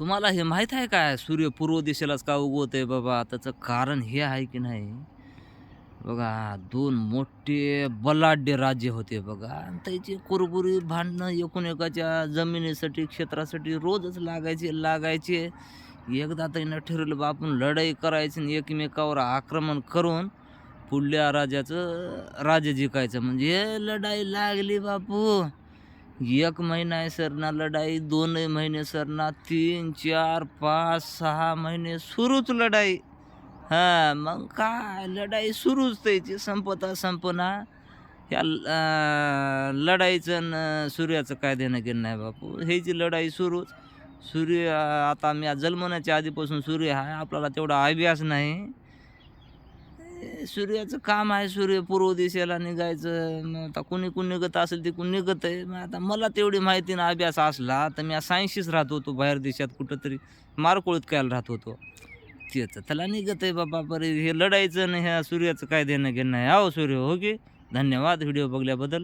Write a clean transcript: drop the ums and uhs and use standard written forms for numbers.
तुम्हाला हे माहीत आहे काय सूर्य पूर्व दिशेलाच का उगवतंय बाबा? त्याचं कारण हे आहे की नाही, बघा 2 मोठे बलाढ्य राज्य होते बघा आणि त्याची कुरबुरी भांडणं एकूण एकाच्या जमिनीसाठी, क्षेत्रासाठी रोजच लागायचे. एकदा त्यानं ठरवलं बा आपण लढाई करायची आणि एकमेकावर आक्रमण करून पुढल्या राजाचं राज्य जिंकायचं. म्हणजे लढाई लागली बापू. 1 महिना सरना लढाई, 2 महिने सरना, 3, 4, 5, 6 महिने सुरूच लढाई. हां, मग काय लढाई सुरूच त्याची संपता संपना. लढाईचं अन् सूर्याचं काय देणं-घेणं नाही बापू. ह्याची लढाई सुरूच. सूर्य आता मी जन्मण्याच्या आधीपासून सूर्य आहे. आपल्याला तेवढा अभ्यास नाही. सूर्याचं काम आहे सूर्य पूर्व दिशेला निघायचं. मग आता कुणी निघत असेल ते कोणी निघत आहे. मग आता मला तेवढी माहिती आणि अभ्यास असला तर मी सायन्सशीच राहत होतो बाहेर देशात कुठेतरी मारकोळीत कायला राहत होतो. त्याचं त्याला निघत आहे बाबा परे हे लढायचं आणि ह्या सूर्याचं काय देणं घेणं आहे. अहो सूर्य हो की. धन्यवाद व्हिडिओ बघल्याबद्दल.